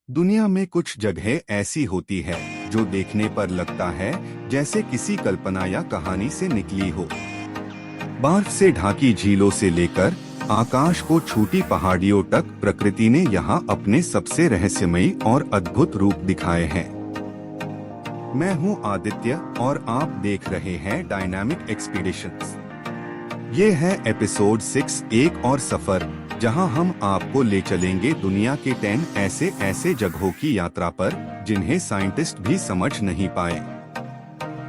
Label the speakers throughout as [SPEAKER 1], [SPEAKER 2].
[SPEAKER 1] दुनिया में कुछ जगह ऐसी होती है जो देखने पर लगता है जैसे किसी कल्पना या कहानी से निकली हो। बर्फ से ढाकी झीलों से लेकर आकाश को छूटी पहाड़ियों तक प्रकृति ने यहाँ अपने सबसे रहस्यमयी और अद्भुत रूप दिखाए हैं। मैं हूँ आदित्य और आप देख रहे हैं डायनामिक एक्सपीडिशंस। ये है एपिसोड 6 एक और सफर, जहां हम आपको ले चलेंगे दुनिया के 10 ऐसे जगहों की यात्रा पर जिन्हें साइंटिस्ट भी समझ नहीं पाए।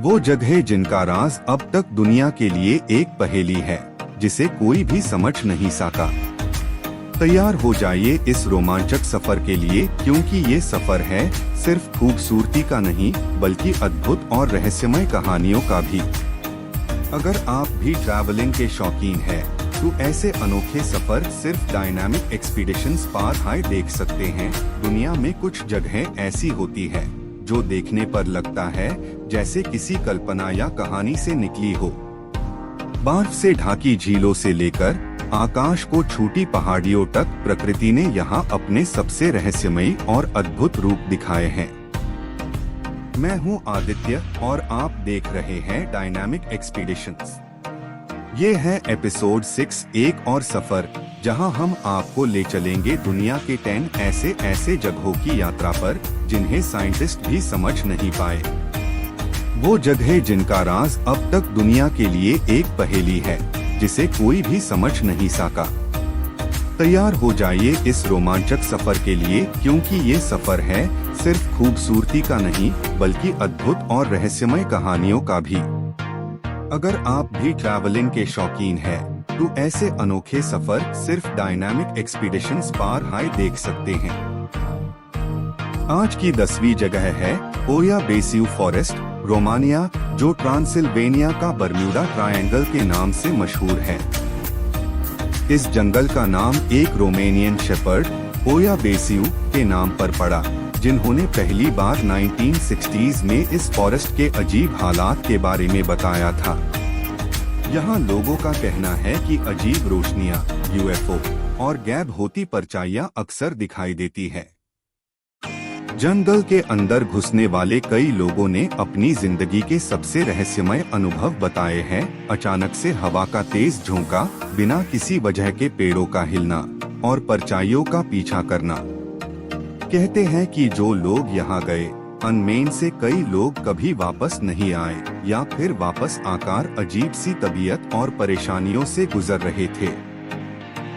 [SPEAKER 1] वो जगह जिनका राज अब तक दुनिया के लिए एक पहेली है जिसे कोई भी समझ नहीं सका। तैयार हो जाइए इस रोमांचक सफर के लिए, क्योंकि ये सफर है सिर्फ खूबसूरती का नहीं बल्कि अद्भुत और रहस्यमय कहानियों का भी। अगर आप भी ट्रैवलिंग के शौकीन हैं, तो ऐसे अनोखे सफर सिर्फ डायनामिक एक्सपीडिशंस पर ही देख सकते हैं। दुनिया में कुछ जगहें ऐसी होती है जो देखने पर लगता है जैसे किसी कल्पना या कहानी से निकली हो। बर्फ से ढाकी झीलों से लेकर आकाश को छूटी पहाड़ियों तक प्रकृति ने यहाँ अपने सबसे रहस्यमयी और अद्भुत रूप दिखाए हैं। मैं हूँ आदित्य और आप देख रहे हैं डायनामिक एक्सपीडिशंस। ये है एपिसोड 6 एक और सफर, जहां हम आपको ले चलेंगे दुनिया के 10 ऐसे जगहों की यात्रा पर जिन्हें साइंटिस्ट भी समझ नहीं पाए। वो जगह जिनका राज अब तक दुनिया के लिए एक पहेली है जिसे कोई भी समझ नहीं सका। तैयार हो जाइए इस रोमांचक सफर के लिए, क्योंकि ये सफर है सिर्फ खूबसूरती का नहीं बल्कि अद्भुत और रहस्यमय कहानियों का भी। अगर आप भी ट्रैवलिंग के शौकीन हैं, तो ऐसे अनोखे सफर सिर्फ डायनामिक एक्सपीडिशंस पर ही देख सकते हैं। आज की 10वीं जगह है ओया बेसियू फॉरेस्ट, रोमानिया, जो ट्रांसिल्वेनिया का बर्म्यूडा ट्रायंगल के नाम से मशहूर है। इस जंगल का नाम एक रोमेनियन शेपर्ड ओया बेसियू के नाम पर पड़ा, जिन्होंने पहली बार 1960s में इस फॉरेस्ट के अजीब हालात के बारे में बताया था। यहाँ लोगों का कहना है कि अजीब रोशनियाँ, यूएफओ और गैब होती परछाइयाँ अक्सर दिखाई देती है। जंगल के अंदर घुसने वाले कई लोगों ने अपनी जिंदगी के सबसे रहस्यमय अनुभव बताए हैं। अचानक से हवा का तेज झोंका, बिना किसी वजह के पेड़ों का हिलना और परछाइयों का पीछा करना। कहते हैं कि जो लोग यहाँ गए, अनमेन से कई लोग कभी वापस नहीं आए, या फिर वापस आकर अजीब सी तबीयत और परेशानियों से गुजर रहे थे।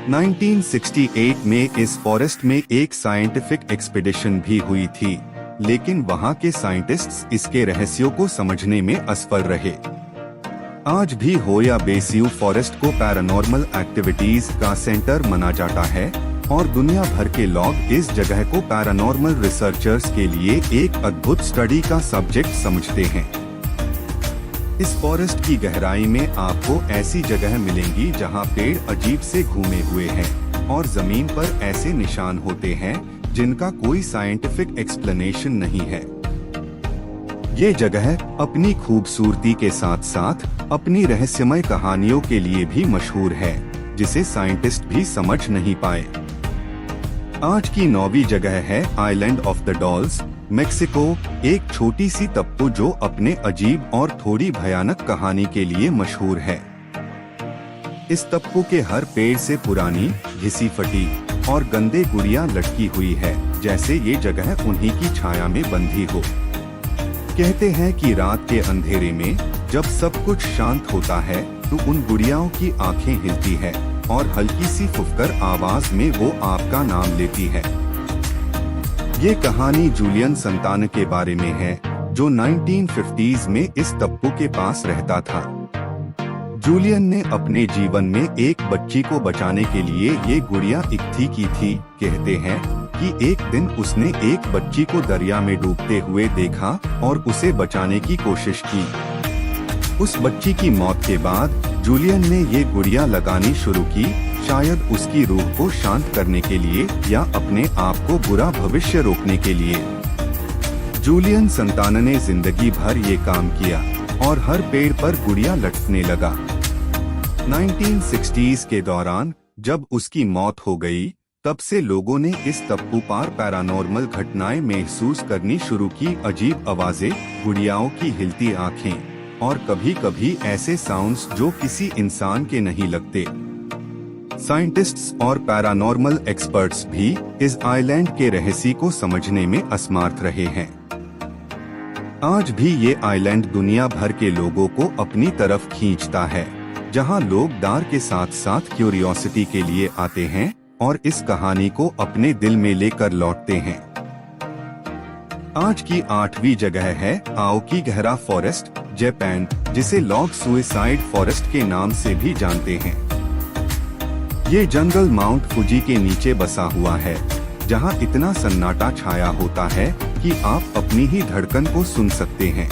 [SPEAKER 1] 1968 में इस फॉरेस्ट में एक साइंटिफिक एक्सपीडिशन भी हुई थी, लेकिन वहाँ के साइंटिस्ट्स इसके रहस्यों को समझने में असफल रहे। आज भी ओया बेसियू फॉरेस्ट को पैरानॉर्मल एक्टिविटीज का सेंटर माना जाता है और दुनिया भर के लोग इस जगह को पैरानॉर्मल रिसर्चर्स के लिए एक अद्भुत स्टडी का सब्जेक्ट समझते हैं। इस फॉरेस्ट की गहराई में आपको ऐसी जगह मिलेंगी जहां पेड़ अजीब से घूमे हुए हैं और जमीन पर ऐसे निशान होते हैं जिनका कोई साइंटिफिक एक्सप्लेनेशन नहीं है। ये जगह अपनी खूबसूरती के साथ साथ अपनी रहस्यमय कहानियों के लिए भी मशहूर है, जिसे साइंटिस्ट भी समझ नहीं पाए। आज की 9वीं जगह है island of the dolls, Mexico, एक छोटी सी टापू जो अपने अजीब और थोड़ी भयानक कहानी के लिए मशहूर है। इस टापू के हर पेड़ से पुरानी, घिसी फटी और गंदे गुड़ियां लटकी हुई है, जैसे ये जगह उन्हीं की छाया में बंधी हो। कहते हैं कि रात के अंधेरे में जब सब कुछ शांत होता है, तो उन गुड़ियाओं की आंखें हिलती है और हल्की सी फुफकर आवाज में वो आपका नाम लेती है। ये कहानी जूलियन संतान के बारे में है, जो 1950s में इस टापू के पास रहता था। जूलियन ने अपने जीवन में एक बच्ची को बचाने के लिए ये गुड़िया इकट्ठी की थी। कहते हैं कि एक दिन उसने एक बच्ची को दरिया में डूबते हुए देखा और उसे बचाने की कोशिश की। उस बच्ची की मौत के बाद जूलियन ने ये गुड़िया लगानी शुरू की, शायद उसकी रूह को शांत करने के लिए या अपने आप को बुरा भविष्य रोकने के लिए। जूलियन संतान ने जिंदगी भर ये काम किया और हर पेड़ पर गुड़िया लटकने लगा। 1960s के दौरान जब उसकी मौत हो गई, तब से लोगों ने इस तप्पू पार पैरानॉर्मल घटनाएं महसूस करनी शुरू की। अजीब आवाजें, गुड़ियाओं की हिलती आंखें और कभी-कभी ऐसे साउंड्स जो किसी इंसान के नहीं लगते। साइंटिस्ट्स और पैरानॉर्मल एक्सपर्ट्स भी इस आइलैंड के रहस्य को समझने में असमर्थ रहे हैं। आज भी ये आइलैंड दुनिया भर के लोगों को अपनी तरफ खींचता है, जहां लोग डर के साथ साथ क्यूरियोसिटी के लिए आते हैं और इस कहानी को अपने दिल में लेकर लौटते हैं। आज की 8वीं जगह है आओकीगहरा फॉरेस्ट, जापान, जिसे लॉग सुइसाइड फॉरेस्ट के नाम से भी जानते हैं। ये जंगल माउंट फुजी के नीचे बसा हुआ है, जहां इतना सन्नाटा छाया होता है कि आप अपनी ही धड़कन को सुन सकते हैं।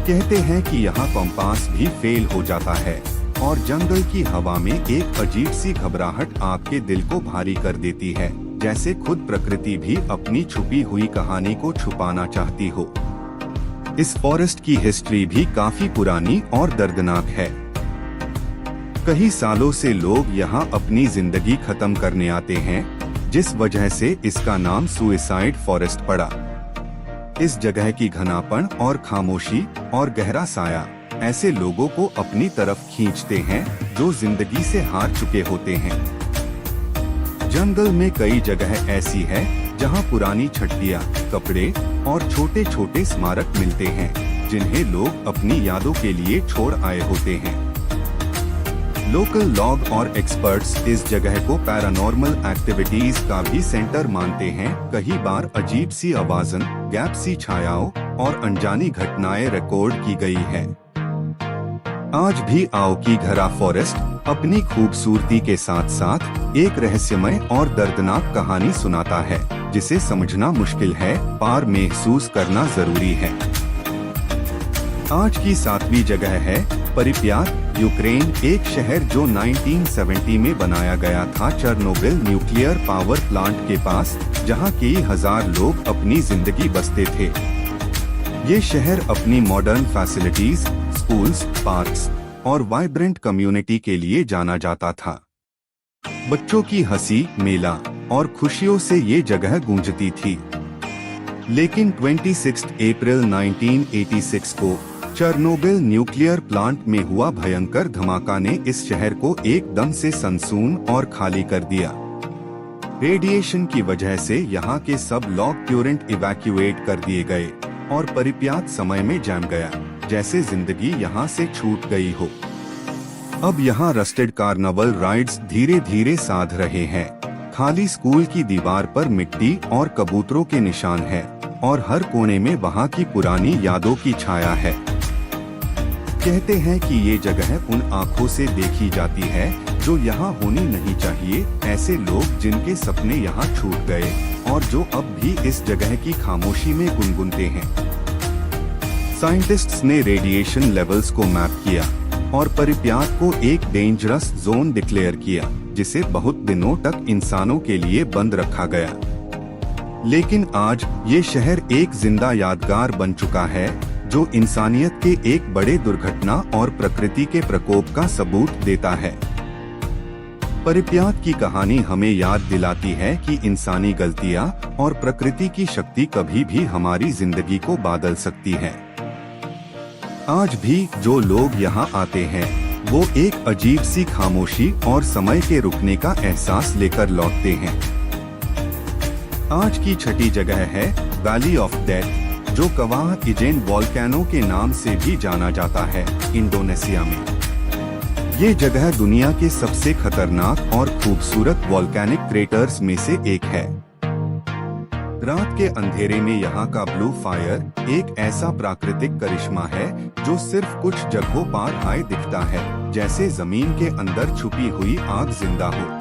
[SPEAKER 1] कहते हैं कि यहाँ कंपास भी फेल हो जाता है और जंगल की हवा में एक अजीब सी घबराहट आपके दिल को भारी कर देती है, जैसे खुद प्रकृति भी अपनी छुपी हुई कहानी को छुपाना चाहती हो। इस फॉरेस्ट की हिस्ट्री भी काफी पुरानी और दर्दनाक है। कई सालों से लोग यहाँ अपनी जिंदगी खत्म करने आते हैं, जिस वजह से इसका नाम सुइसाइड फॉरेस्ट पड़ा। इस जगह की घनापन और खामोशी और गहरा साया ऐसे लोगों को अपनी तरफ खींचते हैं जो जिंदगी से हार चुके होते हैं। जंगल में कई जगह ऐसी है जहां पुरानी छट्टियां, कपड़े और छोटे छोटे स्मारक मिलते हैं, जिन्हें लोग अपनी यादों के लिए छोड़ आए होते हैं। लोकल लॉग और एक्सपर्ट्स इस जगह को पैरानॉर्मल एक्टिविटीज का भी सेंटर मानते हैं। कई बार अजीब सी आवाज़ें, गैप सी छायाओं और अनजानी घटनाएं रिकॉर्ड की गई है। आज भी आओकीगहरा फॉरेस्ट अपनी खूबसूरती के साथ साथ एक रहस्यमय और दर्दनाक कहानी सुनाता है, जिसे समझना मुश्किल है, पार महसूस करना जरूरी है। आज की 7वीं जगह है परिप्यात, यूक्रेन, एक शहर जो 1970 में बनाया गया था चेरनोबिल न्यूक्लियर पावर प्लांट के पास, जहां कई हजार लोग अपनी जिंदगी बसते थे। ये शहर अपनी मॉडर्न फैसिलिटीज, स्कूल्स, पार्क्स और वाइब्रेंट कम्युनिटी के लिए जाना जाता था। बच्चों की हंसी, मेला और खुशियों से ये जगह गूंजती थी। लेकिन 26 अप्रैल 1986 को चेरनोबिल न्यूक्लियर प्लांट में हुआ भयंकर धमाका ने इस शहर को एकदम से सनसून और खाली कर दिया। रेडिएशन की वजह से यहाँ के सब लॉग तुरंत इवैक्यूएट कर दिए गए और परिप्यात समय में जम गया, जैसे जिंदगी यहाँ से छूट गई हो। अब यहाँ रस्टेड कार्निवल राइड्स धीरे धीरे साध रहे हैं। खाली स्कूल की दीवार पर मिट्टी और कबूतरों के निशान है और हर कोने में वहाँ की पुरानी यादों की छाया है। कहते हैं कि ये जगह उन आँखों से देखी जाती है जो यहाँ होनी नहीं चाहिए, ऐसे लोग जिनके सपने यहाँ छूट गए और जो अब भी इस जगह की खामोशी में गुनगुनते हैं। साइंटिस्ट्स ने रेडिएशन लेवल्स को मैप किया और परिप्यात को एक डेंजरस जोन डिक्लेयर किया, जिसे बहुत दिनों तक इंसानों के लिए बंद रखा गया। लेकिन आज ये शहर एक जिंदा यादगार बन चुका है, जो इंसानियत के एक बड़े दुर्घटना और प्रकृति के प्रकोप का सबूत देता है। परिप्यात की कहानी हमें याद दिलाती है कि इंसानी गलतियां और प्रकृति की शक्ति कभी भी हमारी जिंदगी को बदल सकती है। आज भी जो लोग यहाँ आते हैं वो एक अजीब सी खामोशी और समय के रुकने का एहसास लेकर लौटते हैं। आज की 6ठी जगह है वैली ऑफ डेथ, जो कवाह इजेन वोल्केनो के नाम से भी जाना जाता है, इंडोनेशिया में। ये जगह दुनिया के सबसे खतरनाक और खूबसूरत वोल्केनिक क्रेटर्स में से एक है। रात के अंधेरे में यहाँ का ब्लू फायर एक ऐसा प्राकृतिक करिश्मा है जो सिर्फ कुछ जगहों पर हाई दिखता है, जैसे जमीन के अंदर छुपी हुई आग जिंदा हो।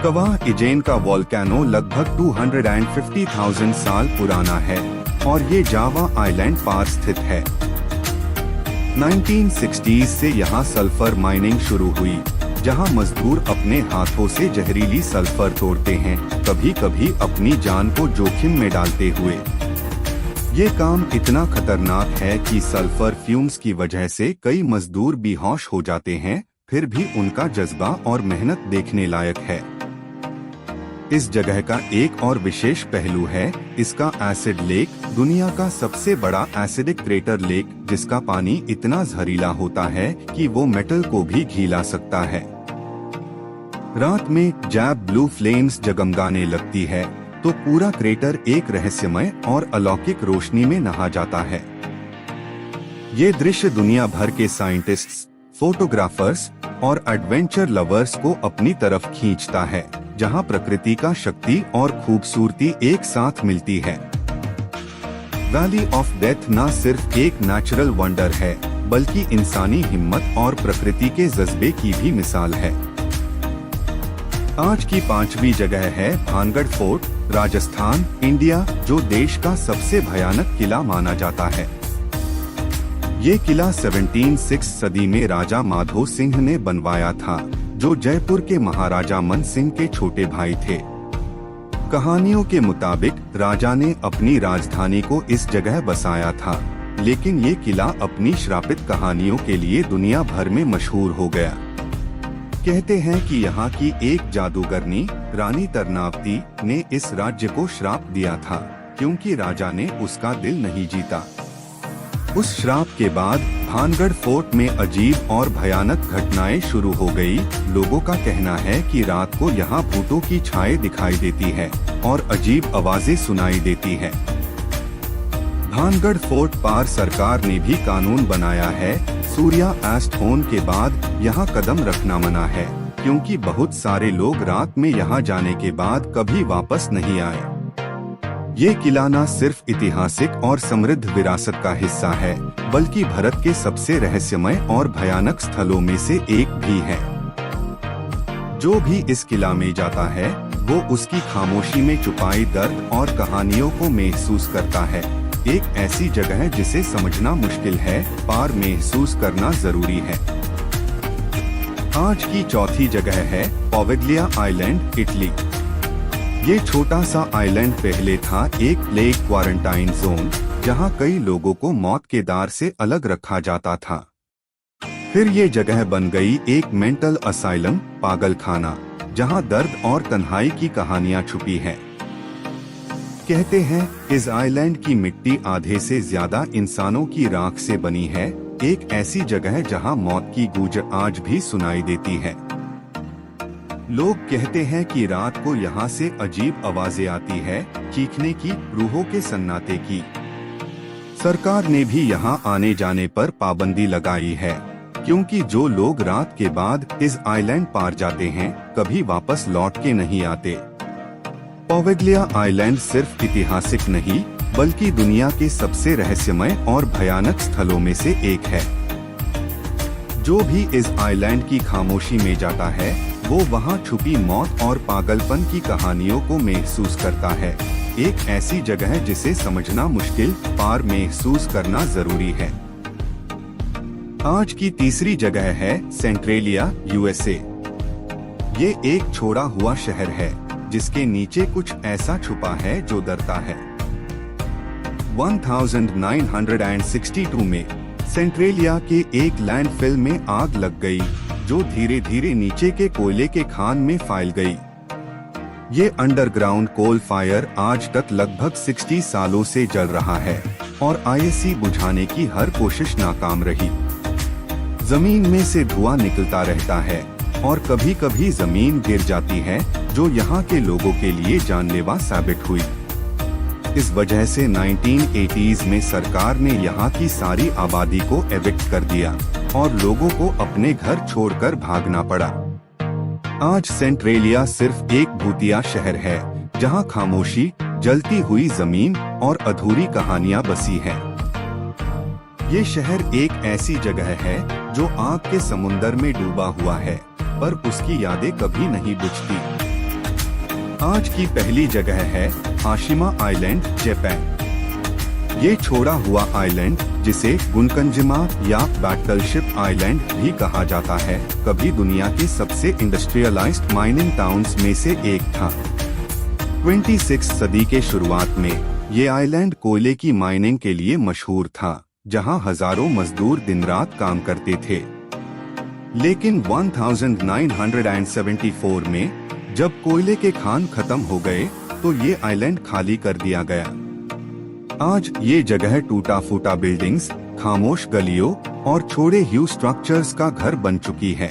[SPEAKER 1] कवाह इजेन का वोल्केनो लगभग 250,000 साल पुराना है और ये जावा आइलैंड पर स्थित है। 1960s से यहाँ सल्फर माइनिंग शुरू हुई, जहाँ मजदूर अपने हाथों से जहरीली सल्फर तोड़ते हैं, कभी कभी अपनी जान को जोखिम में डालते हुए। ये काम इतना खतरनाक है कि सल्फर फ्यूम्स की वजह से कई मजदूर बेहोश हो जाते हैं, फिर भी उनका जज्बा और मेहनत देखने लायक है। इस जगह का एक और विशेष पहलू है इसका एसिड लेक, दुनिया का सबसे बड़ा एसिडिक क्रेटर लेक, जिसका पानी इतना जहरीला होता है कि वो मेटल को भी घिला सकता है। रात में जब ब्लू फ्लेम्स जगमगाने लगती है तो पूरा क्रेटर एक रहस्यमय और अलौकिक रोशनी में नहा जाता है। ये दृश्य दुनिया भर के साइंटिस्ट्स, फोटोग्राफर्स और एडवेंचर लवर्स को अपनी तरफ खींचता है, जहां प्रकृति का शक्ति और खूबसूरती एक साथ मिलती है। वैली ऑफ डेथ न सिर्फ एक नेचुरल वंडर है, बल्कि इंसानी हिम्मत और प्रकृति के जज्बे की भी मिसाल है। आज की पांचवी जगह है भानगढ़ फोर्ट, राजस्थान, इंडिया, जो देश का सबसे भयानक किला माना जाता है। ये किला 17वीं सदी में राजा माधो सिंह ने बनवाया था, जो जयपुर के महाराजा मन सिंह के छोटे भाई थे। कहानियों के मुताबिक राजा ने अपनी राजधानी को इस जगह बसाया था, लेकिन ये किला अपनी श्रापित कहानियों के लिए दुनिया भर में मशहूर हो गया। कहते हैं कि यहाँ की एक जादूगरनी रानी तरनावती ने इस राज्य को श्राप दिया था, क्योंकि राजा ने उसका दिल नहीं जीता। उस श्राप के बाद भानगढ़ फोर्ट में अजीब और भयानक घटनाएं शुरू हो गई। लोगों का कहना है कि रात को यहाँ भूतों की छाया दिखाई देती है और अजीब आवाजें सुनाई देती है। भानगढ़ फोर्ट पर सरकार ने भी कानून बनाया है, सूर्यास्त होने के बाद यहाँ कदम रखना मना है, क्योंकि बहुत सारे लोग रात में यहाँ जाने के बाद कभी वापस नहीं आए। ये किला न सिर्फ ऐतिहासिक और समृद्ध विरासत का हिस्सा है, बल्कि भारत के सबसे रहस्यमय और भयानक स्थलों में से एक भी है। जो भी इस किला में जाता है वो उसकी खामोशी में छुपाई दर्द और कहानियों को महसूस करता है। एक ऐसी जगह जिसे समझना मुश्किल है, पर महसूस करना जरूरी है। आज की चौथी जगह है पोवेगलिया आइलैंड, इटली। ये छोटा सा आइलैंड पहले था एक लेक क्वारंटाइन जोन, जहां कई लोगों को मौत के दार से अलग रखा जाता था। फिर ये जगह बन गई एक मेंटल असाइलम, पागल खाना, जहां दर्द और तन्हाई की कहानियां छुपी हैं। कहते हैं इस आइलैंड की मिट्टी आधे से ज्यादा इंसानों की राख से बनी है, एक ऐसी जगह जहां मौत की गूंज आज भी सुनाई देती है। लोग कहते हैं कि रात को यहाँ से अजीब आवाजें आती है, चीखने की, रूहों के सन्नाटे की। सरकार ने भी यहाँ आने जाने पर पाबंदी लगाई है, क्योंकि जो लोग रात के बाद इस आइलैंड पार जाते हैं कभी वापस लौट के नहीं आते। पोवेगलिया आइलैंड सिर्फ ऐतिहासिक नहीं, बल्कि दुनिया के सबसे रहस्यमय और भयानक स्थलों में से एक है। जो भी इस आइलैंड की खामोशी में जाता है वो वहाँ छुपी मौत और पागलपन की कहानियों को महसूस करता है। एक ऐसी जगह जिसे समझना मुश्किल, पर महसूस करना जरूरी है। आज की तीसरी जगह है सेंट्रेलिया, यूएसए। ये एक छोड़ा हुआ शहर है जिसके नीचे कुछ ऐसा छुपा है जो डरता है। 1962 में सेंट्रेलिया के एक लैंडफिल में आग लग गई, जो धीरे धीरे नीचे के कोयले के खान में फैल गई। ये अंडरग्राउंड कोल फायर आज तक लगभग 60 सालों से जल रहा है और आईएससी बुझाने की हर कोशिश नाकाम रही। जमीन में से धुआं निकलता रहता है और कभी कभी जमीन गिर जाती है, जो यहाँ के लोगों के लिए जानलेवा साबित हुई। इस वजह से 1980s में सरकार ने यहाँ की सारी आबादी को एविक्ट कर दिया और लोगों को अपने घर छोड़कर भागना पड़ा। आज सेंट्रेलिया सिर्फ एक भूतिया शहर है, जहाँ खामोशी, जलती हुई जमीन और अधूरी कहानियां बसी हैं। ये शहर एक ऐसी जगह है जो आग के समुंदर में डूबा हुआ है, पर उसकी यादें कभी नहीं बुझती। आज की पहली जगह है हाशिमा आइलैंड, जापान। ये छोड़ा हुआ आइलैंड, जिसे गुनकंजिमा या बैटलशिप आइलैंड भी कहा जाता है, कभी दुनिया के सबसे इंडस्ट्रियलाइज्ड माइनिंग टाउन्स में से एक था। 26वीं सदी के शुरुआत में ये आइलैंड कोयले की माइनिंग के लिए मशहूर था, जहां हजारों मजदूर दिन रात काम करते थे। लेकिन 1974 में जब कोयले के खान खत्म हो गए तो ये आइलैंड खाली कर दिया गया। आज ये जगह टूटा फूटा बिल्डिंग्स, खामोश गलियों और छोड़े हुए स्ट्रक्चर्स का घर बन चुकी है।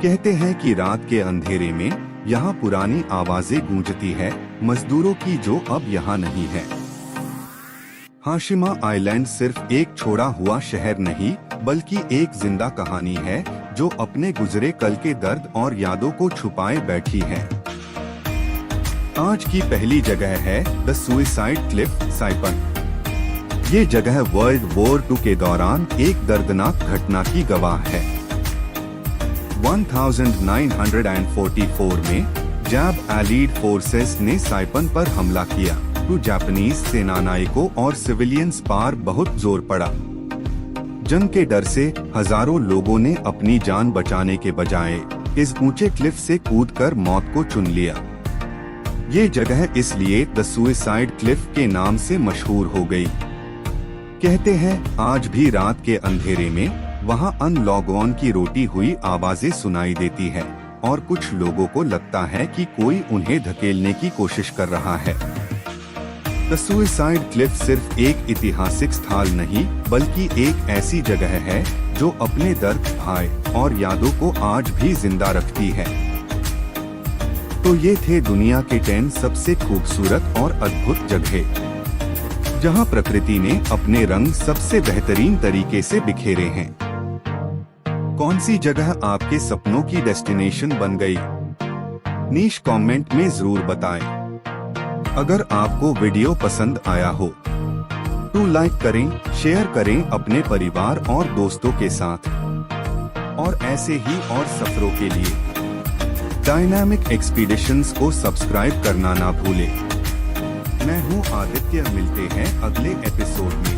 [SPEAKER 1] कहते हैं कि रात के अंधेरे में यहाँ पुरानी आवाजें गूंजती है मजदूरों की, जो अब यहाँ नहीं है। हाशिमा आइलैंड सिर्फ एक छोड़ा हुआ शहर नहीं, बल्कि एक जिंदा कहानी है जो अपने गुजरे कल के दर्द और यादों को छुपाए बैठी है। आज की पहली जगह है द सुइसाइड क्लिफ, साइपन। ये जगह वर्ल्ड वॉर 2 के दौरान एक दर्दनाक घटना की गवाह है। 1944 में जैब एलीड फोर्सेस ने साइपन पर हमला किया तो जापानीज सेनानायकों और सिविलियंस पर बहुत जोर पड़ा। जंग के डर से हजारों लोगों ने अपनी जान बचाने के बजाय इस ऊंचे क्लिफ से कूदकर मौत को चुन लिया। ये जगह इसलिए द सुइसाइड क्लिफ के नाम से मशहूर हो गई। कहते हैं आज भी रात के अंधेरे में वहाँ अनलॉगऑन की रोटी हुई आवाजें सुनाई देती है और कुछ लोगों को लगता है कि कोई उन्हें धकेलने की कोशिश कर रहा है। द सुइसाइड क्लिफ सिर्फ एक ऐतिहासिक स्थल नहीं, बल्कि एक ऐसी जगह है जो अपने दर्द, भय और यादों को आज भी जिंदा रखती है। तो ये थे दुनिया के 10 सबसे खूबसूरत और अद्भुत जगह जहां प्रकृति ने अपने रंग सबसे बेहतरीन तरीके से बिखेरे हैं। कौन सी जगह आपके सपनों की डेस्टिनेशन बन गई? नीचे कमेंट में जरूर बताएं। अगर आपको वीडियो पसंद आया हो तो लाइक करें, शेयर करें अपने परिवार और दोस्तों के साथ। और ऐसे ही और सफरों के लिए डायनामिक एक्सपीडिशंस को सब्सक्राइब करना ना भूलें। मैं हूं आदित्य, मिलते हैं अगले एपिसोड में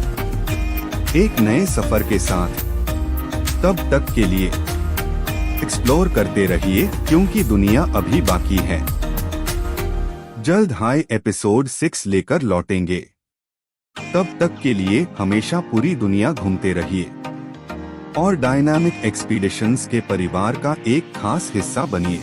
[SPEAKER 1] एक नए सफर के साथ। तब तक के लिए एक्सप्लोर करते रहिए, क्योंकि दुनिया अभी बाकी है। जल्द हाई एपिसोड 6 लेकर लौटेंगे। तब तक के लिए हमेशा पूरी दुनिया घूमते रहिए और डायनामिक एक्सपीडिशंस के परिवार का एक खास हिस्सा बनिए।